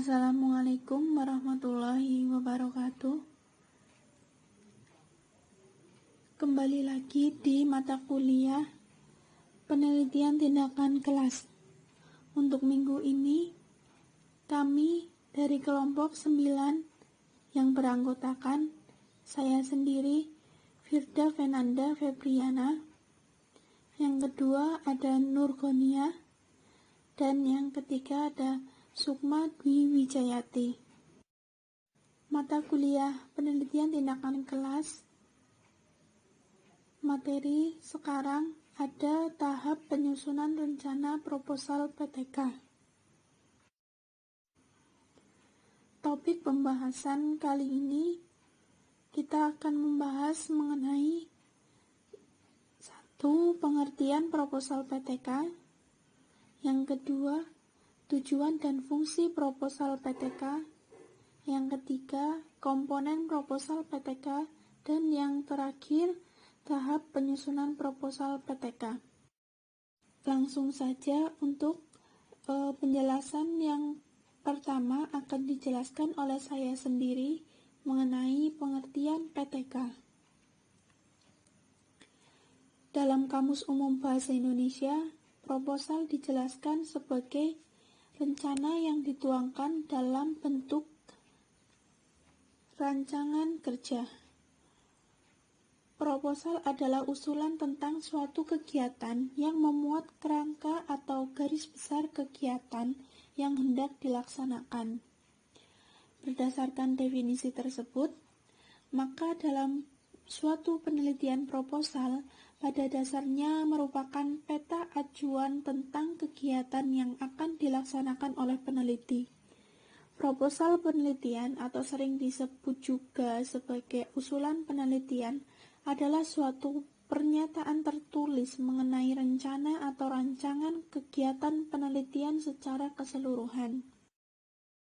Assalamualaikum warahmatullahi wabarakatuh. Kembali lagi di mata kuliah penelitian tindakan kelas. Untuk minggu ini, kami dari kelompok 9 yang beranggotakan saya sendiri, Firda Fenanda Febriana. Yang kedua ada Nurgonia, dan yang ketiga ada Sukma Dwi Wijayati. Mata kuliah penelitian tindakan kelas. Materi sekarang ada tahap penyusunan rencana proposal PTK. Topik pembahasan kali ini kita akan membahas mengenai 1. Pengertian proposal PTK. Yang kedua, tujuan dan fungsi proposal PTK. Yang ketiga, komponen proposal PTK. Dan yang terakhir, tahap penyusunan proposal PTK. Langsung saja untuk penjelasan yang pertama akan dijelaskan oleh saya sendiri mengenai pengertian PTK. Dalam Kamus Umum Bahasa Indonesia, proposal dijelaskan sebagai rencana yang dituangkan dalam bentuk rancangan kerja. Proposal adalah usulan tentang suatu kegiatan yang memuat kerangka atau garis besar kegiatan yang hendak dilaksanakan. Berdasarkan definisi tersebut, maka dalam suatu penelitian proposal pada dasarnya merupakan peta acuan tentang kegiatan yang akan dilaksanakan oleh peneliti. Proposal penelitian atau sering disebut juga sebagai usulan penelitian adalah suatu pernyataan tertulis mengenai rencana atau rancangan kegiatan penelitian secara keseluruhan.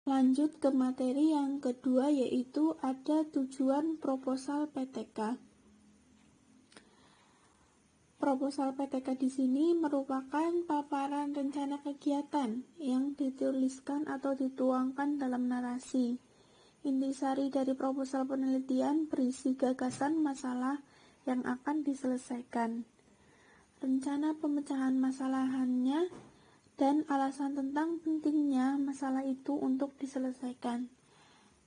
Lanjut ke materi yang kedua, yaitu ada tujuan proposal PTK. Proposal PTK di sini merupakan paparan rencana kegiatan yang dituliskan atau dituangkan dalam narasi. Intisari dari proposal penelitian berisi gagasan masalah yang akan diselesaikan, rencana pemecahan masalahannya, dan alasan tentang pentingnya masalah itu untuk diselesaikan.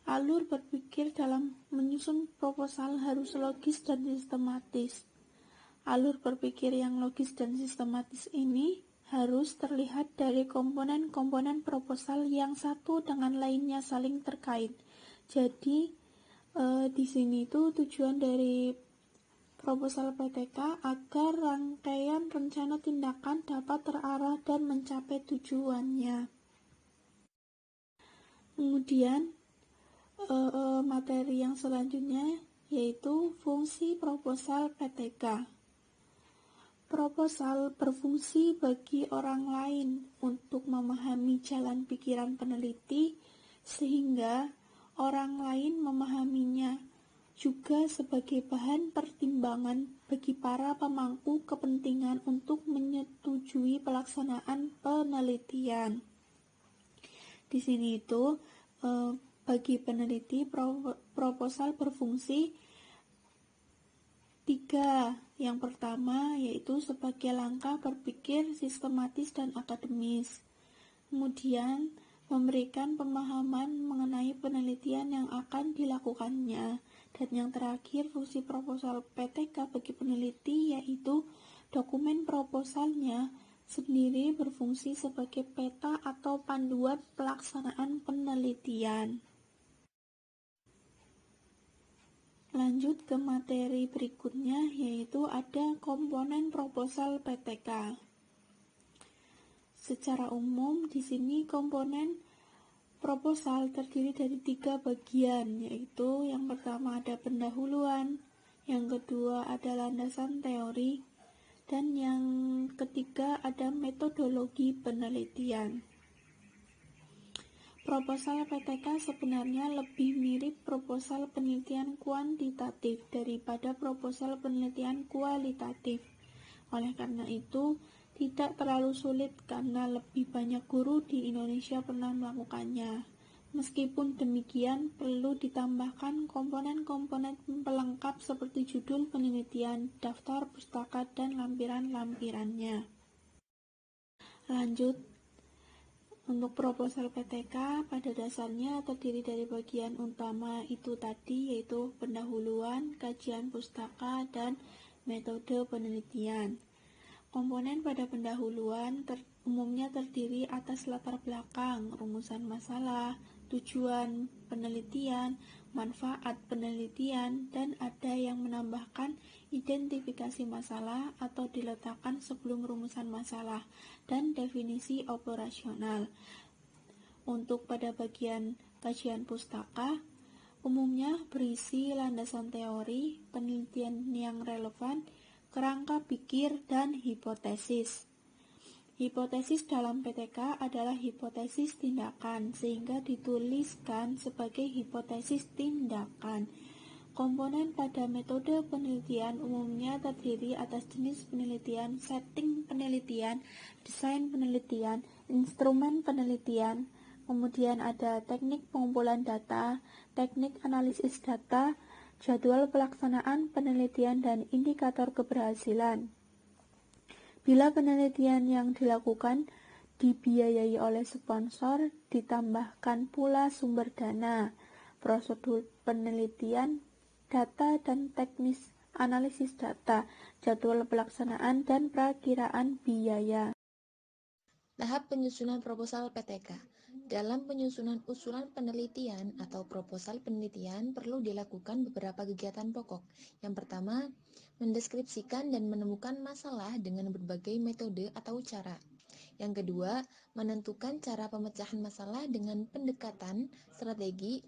Alur berpikir dalam menyusun proposal harus logis dan sistematis. Alur berpikir yang logis dan sistematis ini harus terlihat dari komponen-komponen proposal yang satu dengan lainnya saling terkait. Jadi, di sini itu tujuan dari proposal PTK agar rangkaian rencana tindakan dapat terarah dan mencapai tujuannya. Kemudian, materi yang selanjutnya yaitu fungsi proposal PTK. Proposal berfungsi bagi orang lain untuk memahami jalan pikiran peneliti sehingga orang lain memahaminya, juga sebagai bahan pertimbangan bagi para pemangku kepentingan untuk menyetujui pelaksanaan penelitian. Di sini itu bagi peneliti proposal berfungsi 3. Yang pertama yaitu sebagai langkah berpikir sistematis dan akademis. Kemudian memberikan pemahaman mengenai penelitian yang akan dilakukannya. Dan yang terakhir, fungsi proposal PTK bagi peneliti yaitu dokumen proposalnya sendiri berfungsi sebagai peta atau panduan pelaksanaan penelitian. Lanjut ke materi berikutnya, yaitu ada komponen proposal PTK. Secara umum, di sini komponen proposal terdiri dari 3 bagian, yaitu yang pertama ada pendahuluan, yang kedua ada landasan teori, dan yang ketiga ada metodologi penelitian. Proposal PTK sebenarnya lebih mirip proposal penelitian kuantitatif daripada proposal penelitian kualitatif. Oleh karena itu, tidak terlalu sulit karena lebih banyak guru di Indonesia pernah melakukannya. Meskipun demikian, perlu ditambahkan komponen-komponen pelengkap seperti judul penelitian, daftar pustaka, dan lampiran-lampirannya. Lanjut, untuk proposal PTK pada dasarnya terdiri dari bagian utama itu tadi, yaitu pendahuluan, kajian pustaka, dan metode penelitian. Komponen pada pendahuluan umumnya terdiri atas latar belakang, rumusan masalah, tujuan penelitian, manfaat penelitian, dan ada yang menambahkan identifikasi masalah atau diletakkan sebelum rumusan masalah dan definisi operasional. Untuk pada bagian kajian pustaka, umumnya berisi landasan teori, penelitian yang relevan, kerangka pikir, dan hipotesis. Hipotesis dalam PTK adalah hipotesis tindakan, sehingga dituliskan sebagai hipotesis tindakan. Komponen pada metode penelitian umumnya terdiri atas jenis penelitian, setting penelitian, desain penelitian, instrumen penelitian, kemudian ada teknik pengumpulan data, teknik analisis data, jadwal pelaksanaan penelitian, dan indikator keberhasilan. Bila penelitian yang dilakukan dibiayai oleh sponsor, ditambahkan pula sumber dana, prosedur penelitian, data dan teknis analisis data, jadwal pelaksanaan, dan perakiraan biaya. Tahap penyusunan proposal PTK. Dalam penyusunan usulan penelitian atau proposal penelitian perlu dilakukan beberapa kegiatan pokok. Yang pertama, mendeskripsikan dan menemukan masalah dengan berbagai metode atau cara. Yang kedua, menentukan cara pemecahan masalah dengan pendekatan, strategi,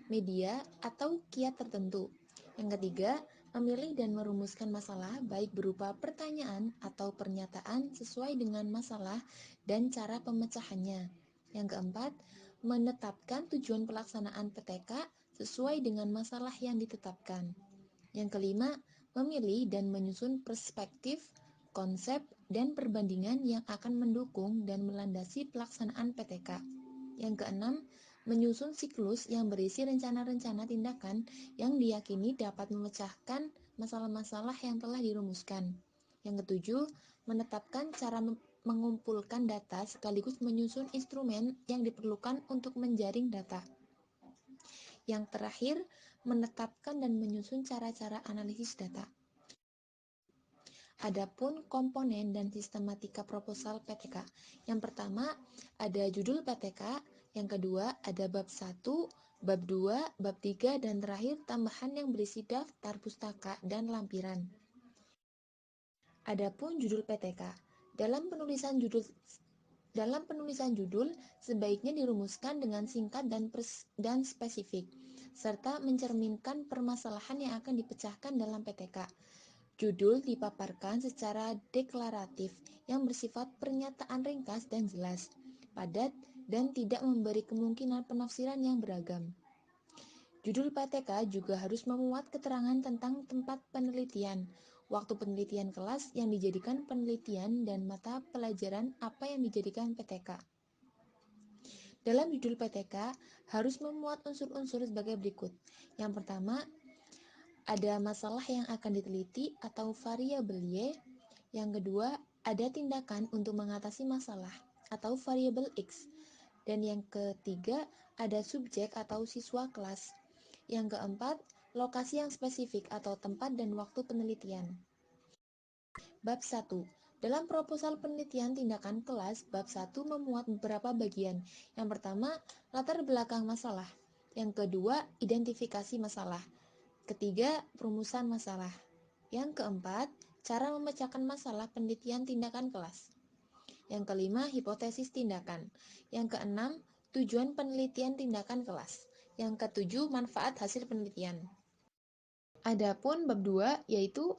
media, atau kiat tertentu. Yang ketiga, memilih dan merumuskan masalah baik berupa pertanyaan atau pernyataan sesuai dengan masalah dan cara pemecahannya. Yang keempat, menetapkan tujuan pelaksanaan PTK sesuai dengan masalah yang ditetapkan. Yang kelima, memilih dan menyusun perspektif, konsep, dan perbandingan yang akan mendukung dan melandasi pelaksanaan PTK. Yang keenam, menyusun siklus yang berisi rencana-rencana tindakan yang diyakini dapat memecahkan masalah-masalah yang telah dirumuskan. Yang ketujuh, menetapkan cara mengumpulkan data sekaligus menyusun instrumen yang diperlukan untuk menjaring data. Yang terakhir, menetapkan dan menyusun cara-cara analisis data. Adapun komponen dan sistematika proposal PTK. Yang pertama, ada judul PTK, yang kedua ada bab 1, bab 2, bab 3, dan terakhir tambahan yang berisi daftar pustaka dan lampiran. Adapun judul PTK. Dalam penulisan judul sebaiknya dirumuskan dengan singkat dan spesifik, serta mencerminkan permasalahan yang akan dipecahkan dalam PTK. Judul dipaparkan secara deklaratif yang bersifat pernyataan ringkas dan jelas, padat, dan tidak memberi kemungkinan penafsiran yang beragam. Judul PTK juga harus memuat keterangan tentang tempat penelitian, waktu penelitian kelas yang dijadikan penelitian, dan mata pelajaran apa yang dijadikan PTK. Dalam judul PTK harus memuat unsur-unsur sebagai berikut. Yang pertama, ada masalah yang akan diteliti atau variabel Y. Yang kedua, ada tindakan untuk mengatasi masalah atau variabel X. Dan yang ketiga, ada subjek atau siswa kelas. Yang keempat, lokasi yang spesifik atau tempat dan waktu penelitian. Bab 1. Dalam proposal penelitian tindakan kelas, bab 1 memuat beberapa bagian. Yang pertama, latar belakang masalah. Yang kedua, identifikasi masalah. Ketiga, perumusan masalah. Yang keempat, cara memecahkan masalah penelitian tindakan kelas. Yang kelima, hipotesis tindakan. Yang keenam, tujuan penelitian tindakan kelas. Yang ketujuh, manfaat hasil penelitian. Adapun bab 2 yaitu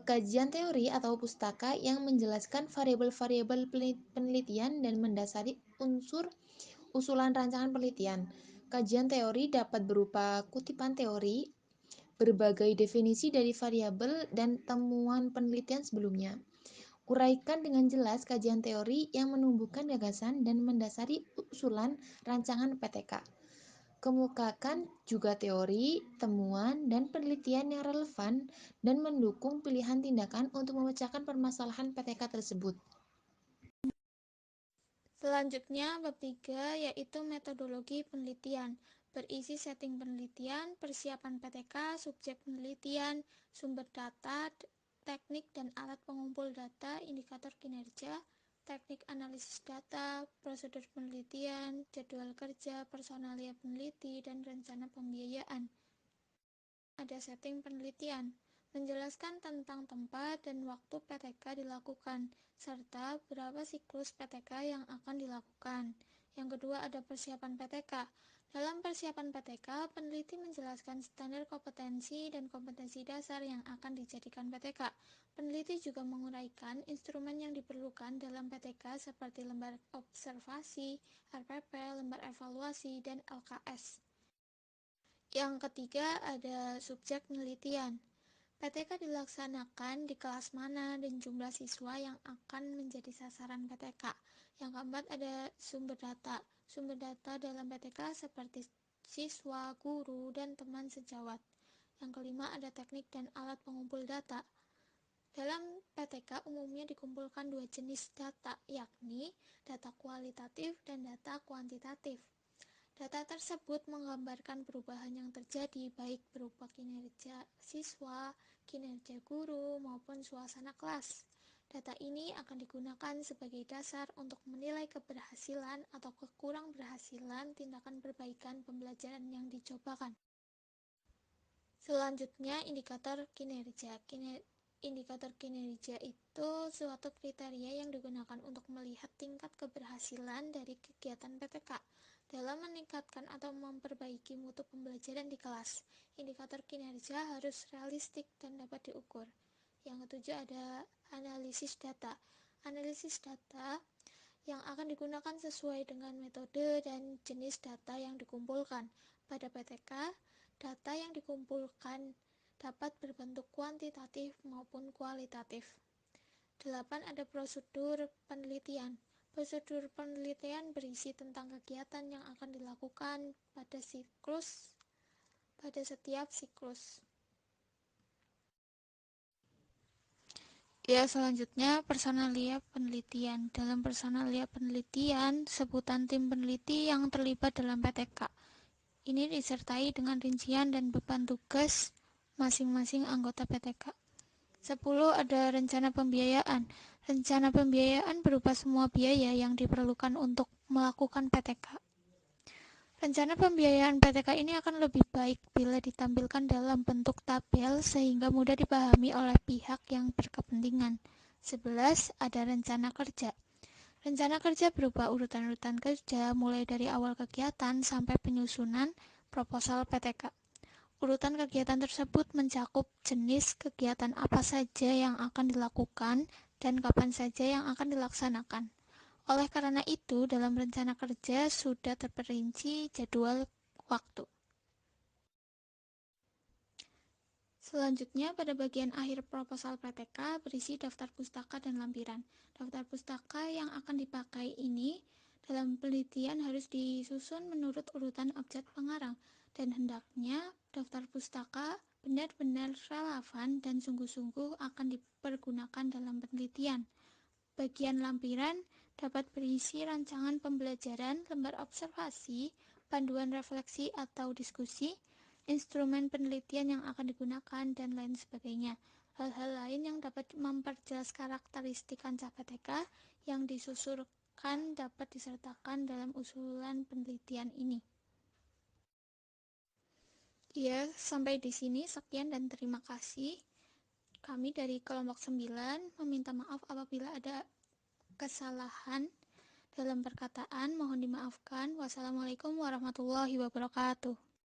kajian teori atau pustaka yang menjelaskan variabel-variabel penelitian dan mendasari unsur usulan rancangan penelitian. Kajian teori dapat berupa kutipan teori, berbagai definisi dari variabel, dan temuan penelitian sebelumnya. Uraikan dengan jelas kajian teori yang menumbuhkan gagasan dan mendasari usulan rancangan PTK. Kemukakan juga teori, temuan, dan penelitian yang relevan dan mendukung pilihan tindakan untuk memecahkan permasalahan PTK tersebut. Selanjutnya, bab 3 yaitu metodologi penelitian. Berisi setting penelitian, persiapan PTK, subjek penelitian, sumber data, teknik dan alat pengumpul data, indikator kinerja, teknik analisis data, prosedur penelitian, jadwal kerja, personalia peneliti, dan rencana pembiayaan. Ada setting penelitian, menjelaskan tentang tempat dan waktu PTK dilakukan, serta berapa siklus PTK yang akan dilakukan. Yang kedua ada persiapan PTK. Dalam persiapan PTK, peneliti menjelaskan standar kompetensi dan kompetensi dasar yang akan dijadikan PTK. Peneliti juga menguraikan instrumen yang diperlukan dalam PTK seperti lembar observasi, RPP, lembar evaluasi, dan LKS. Yang ketiga ada subjek penelitian. PTK dilaksanakan di kelas mana dan jumlah siswa yang akan menjadi sasaran PTK. Yang keempat ada sumber data. Sumber data dalam PTK seperti siswa, guru, dan teman sejawat. Yang kelima ada teknik dan alat pengumpul data. Dalam PTK umumnya dikumpulkan dua jenis data, yakni data kualitatif dan data kuantitatif. Data tersebut menggambarkan perubahan yang terjadi baik berupa kinerja siswa, kinerja guru, maupun suasana kelas. Data ini akan digunakan sebagai dasar untuk menilai keberhasilan atau kekurang berhasilan tindakan perbaikan pembelajaran yang dicobakan. Selanjutnya, indikator kinerja. Indikator kinerja itu suatu kriteria yang digunakan untuk melihat tingkat keberhasilan dari kegiatan PTK dalam meningkatkan atau memperbaiki mutu pembelajaran di kelas. Indikator kinerja harus realistik dan dapat diukur. Yang ketujuh ada analisis data. Analisis data yang akan digunakan sesuai dengan metode dan jenis data yang dikumpulkan. Pada PTK, data yang dikumpulkan dapat berbentuk kuantitatif maupun kualitatif. 8. Ada prosedur penelitian. Prosedur penelitian berisi tentang kegiatan yang akan dilakukan pada setiap siklus. Ya, selanjutnya personalia penelitian. Dalam personalia penelitian, sebutan tim peneliti yang terlibat dalam PTK. Ini disertai dengan rincian dan beban tugas masing-masing anggota PTK. 10. Ada rencana pembiayaan. Rencana pembiayaan berupa semua biaya yang diperlukan untuk melakukan PTK. Rencana pembiayaan PTK ini akan lebih baik bila ditampilkan dalam bentuk tabel sehingga mudah dipahami oleh pihak yang berkepentingan. 11. Ada rencana kerja. Rencana kerja berupa urutan-urutan kerja mulai dari awal kegiatan sampai penyusunan proposal PTK. Urutan kegiatan tersebut mencakup jenis kegiatan apa saja yang akan dilakukan dan kapan saja yang akan dilaksanakan. Oleh karena itu, dalam rencana kerja sudah terperinci jadwal waktu. Selanjutnya, pada bagian akhir proposal PTK berisi daftar pustaka dan lampiran. Daftar pustaka yang akan dipakai ini dalam penelitian harus disusun menurut urutan abjad pengarang, dan hendaknya daftar pustaka benar-benar relevan dan sungguh-sungguh akan dipergunakan dalam penelitian. Bagian lampiran dapat berisi rancangan pembelajaran, lembar observasi, panduan refleksi atau diskusi, instrumen penelitian yang akan digunakan, dan lain sebagainya. Hal-hal lain yang dapat memperjelas karakteristik kancah PTK yang disusurkan dapat disertakan dalam usulan penelitian ini. Ya, sampai di sini sekian dan terima kasih. Kami dari kelompok 9 meminta maaf apabila ada kesalahan dalam perkataan, mohon dimaafkan. Wassalamualaikum warahmatullahi wabarakatuh.